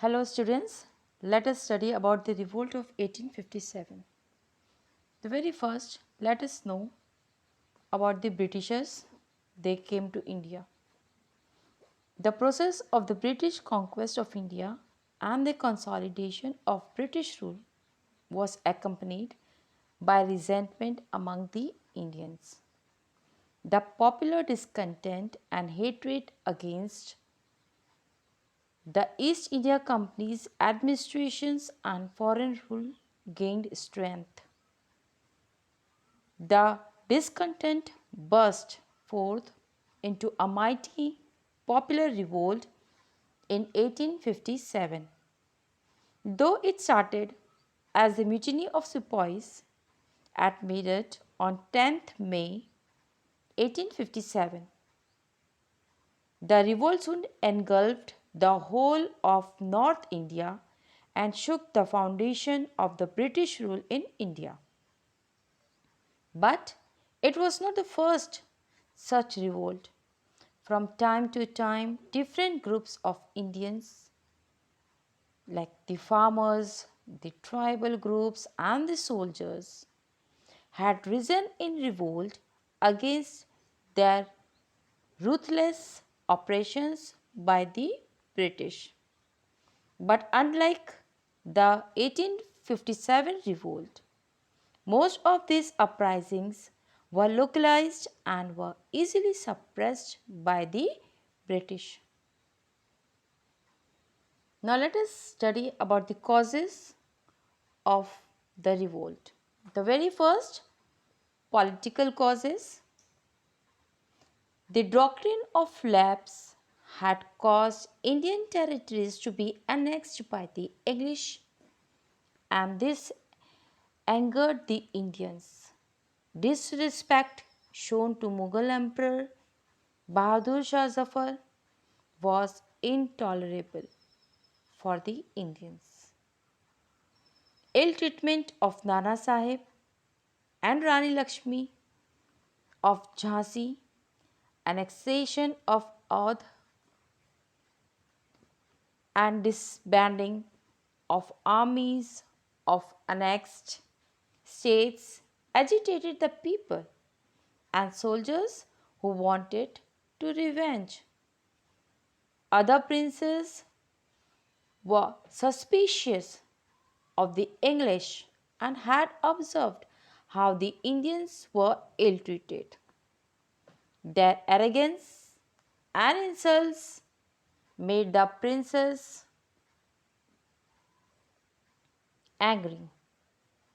Hello students, let us study about the revolt of 1857. The very first, let us know about the Britishers. They came to India. The process of the British conquest of India and the consolidation of British rule was accompanied by resentment among the Indians. The popular discontent and hatred against the East India Company's administrations and foreign rule gained strength. The discontent burst forth into a mighty popular revolt in 1857. Though it started as the Mutiny of Sepoys at Meerut on 10th May 1857, the revolt soon engulfed the whole of North India and shook the foundation of the British rule in India. But it was not the first such revolt. From time to time, different groups of Indians, like the farmers, the tribal groups, and the soldiers, had risen in revolt against their ruthless operations by the British. But unlike the 1857 revolt, most of these uprisings were localized and were easily suppressed by the British. Now let us study about the causes of the revolt. The very first, political causes. The doctrine of lapse had caused Indian territories to be annexed by the English, and this angered the Indians. Disrespect shown to Mughal Emperor Bahadur Shah Zafar was intolerable for the Indians. Ill treatment of Nana Sahib and Rani Lakshmi of Jhansi, annexation of Audh, and disbanding of armies of annexed states agitated the people and soldiers who wanted to revenge. Other princes were suspicious of the English and had observed how the Indians were ill treated. Their arrogance and insults made the princes angry.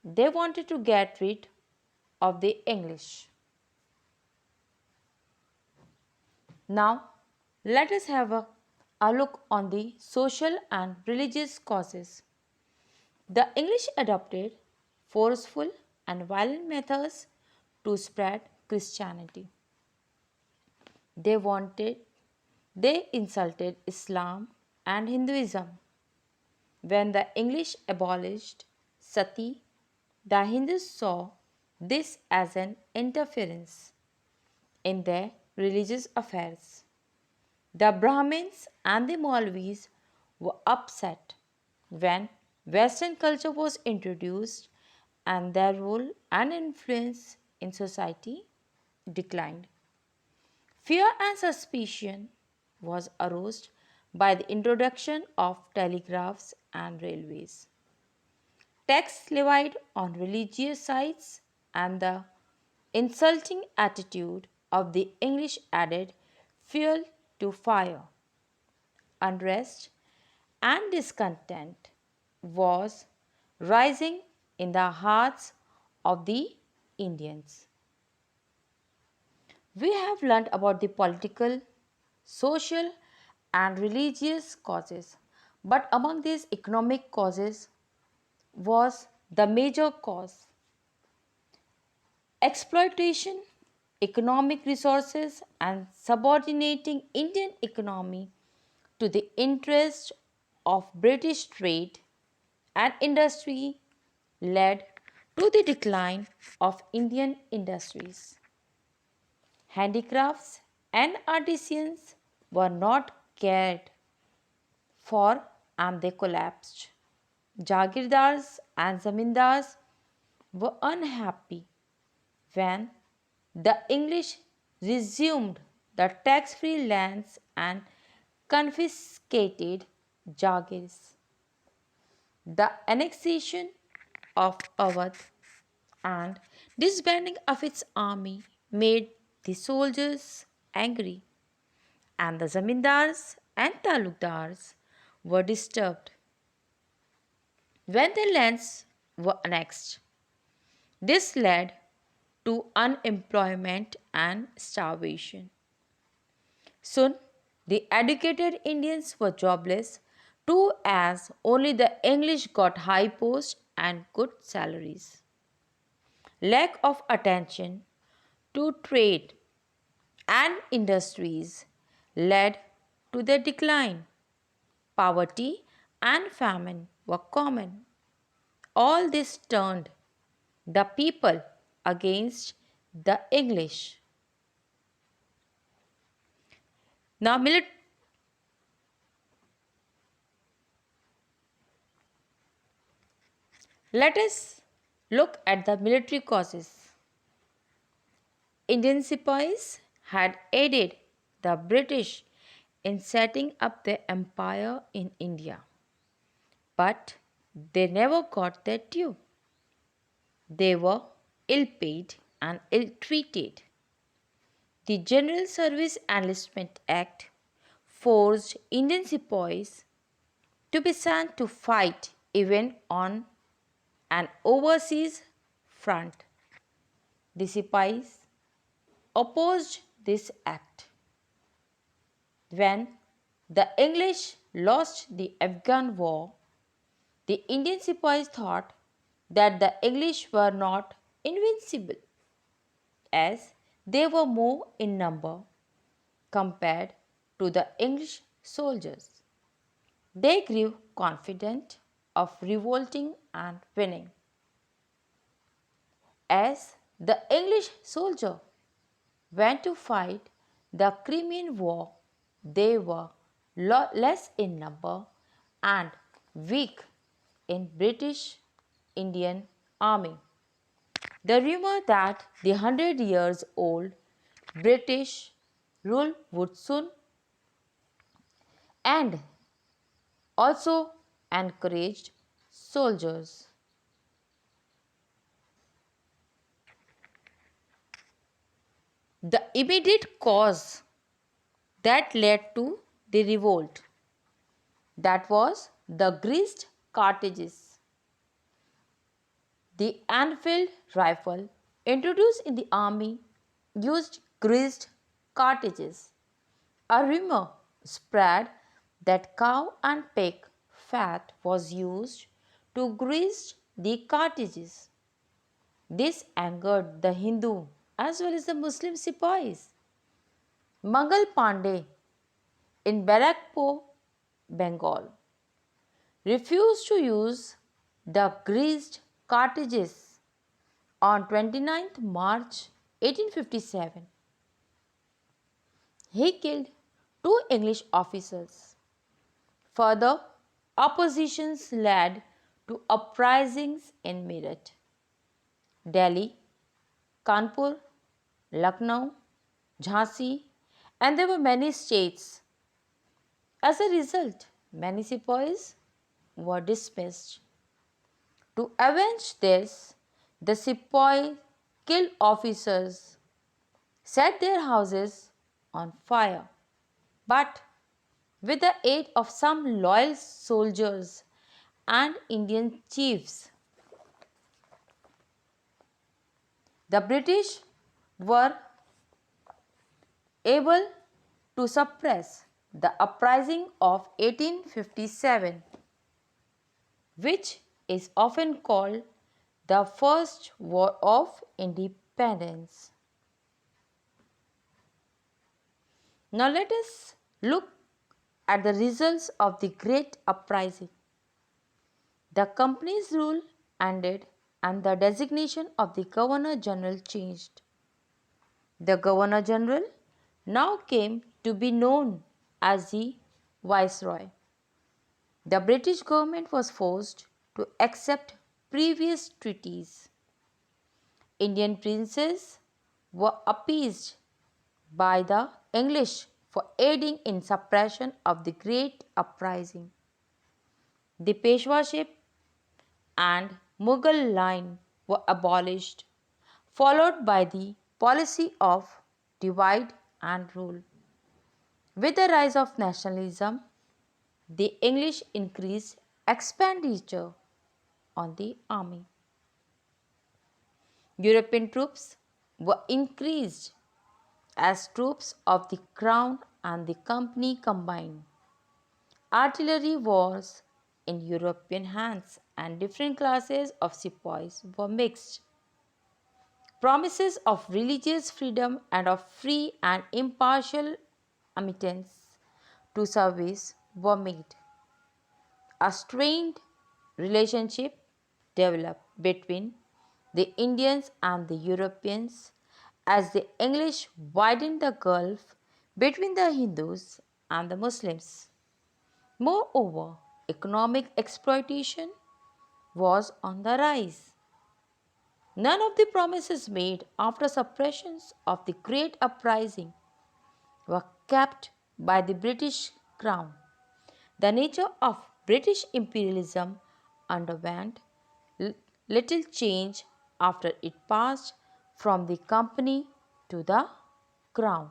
They wanted to get rid of the English. Now, let us have a look on the social and religious causes. The English adopted forceful and violent methods to spread Christianity. They wanted, they insulted Islam and Hinduism. When the English abolished sati, the Hindus saw this as an interference in their religious affairs. The Brahmins and the Maulvis were upset when Western culture was introduced and their role and influence in society declined. Fear and suspicion was aroused by the introduction of telegraphs and railways. Tax levied on religious sites and the insulting attitude of the English added fuel to fire. Unrest and discontent was rising in the hearts of the Indians. We have learned about the political, social, and religious causes, but among these, economic causes was the major cause. Exploitation, economic resources, and subordinating Indian economy to the interest of British trade and industry led to the decline of Indian industries. Handicrafts and artisans were not cared for and they collapsed. Jagirdars and zamindars were unhappy when the English resumed the tax free lands and confiscated Jagirs. The annexation of Awadh and disbanding of its army made the soldiers angry, and the zamindars and talukdars were disturbed when their lands were annexed. This led to unemployment and starvation. Soon, the educated Indians were jobless too, as only the English got high posts and good salaries. Lack of attention to trade and industries led to their decline. Poverty and famine were common. All this turned the people against the English. Now, let us look at the military causes. Indian sepoys had aided the British in setting up their empire in India, but they never got their due. They were ill paid and ill treated. The General Service Enlistment Act forced Indian sepoys to be sent to fight even on an overseas front. The sepoys opposed this act. When the English lost the Afghan war, the Indian sepoys thought that the English were not invincible, as they were more in number compared to the English soldiers. They grew confident of revolting and winning. As the English soldier went to fight the Crimean War, they were less in number and weak in British Indian Army. The rumor that the 100 years old British rule would soon end also encouraged soldiers. The immediate cause that led to the revolt, that was the greased cartridges. The Enfield rifle, introduced in the army, used greased cartridges. A rumor spread that cow and pig fat was used to grease the cartridges. This angered the Hindu as well as the Muslim sepoys. Mangal Pandey in Barakpur, Bengal, refused to use the greased cartridges on 29th March 1857. He killed two English officers. Further oppositions led to uprisings in Meerut, Delhi, Kanpur, Lucknow, Jhansi, and there were many states. As a result, many sepoys were dismissed. To avenge this, the sepoy killed officers, set their houses on fire. But with the aid of some loyal soldiers and Indian chiefs, the British were able to suppress the uprising of 1857, which is often called the First War of Independence. Now let us look at the results of the Great Uprising. The company's rule ended and the designation of the Governor General changed. The Governor General now came to be known as the Viceroy. The British government was forced to accept previous treaties. Indian princes were appeased by the English for aiding in suppression of the great uprising. The Peshwaship and Mughal line were abolished, followed by the policy of divide and rule. With the rise of nationalism, the English increased expenditure on the army. European troops were increased as troops of the crown and the company combined. Artillery was in European hands and different classes of sepoys were mixed. Promises of religious freedom and of free and impartial admittance to service were made. A strained relationship developed between the Indians and the Europeans as the English widened the gulf between the Hindus and the Muslims. Moreover, economic exploitation was on the rise. None of the promises made after suppressions of the Great Uprising were kept by the British Crown. The nature of British imperialism underwent little change after it passed from the company to the crown.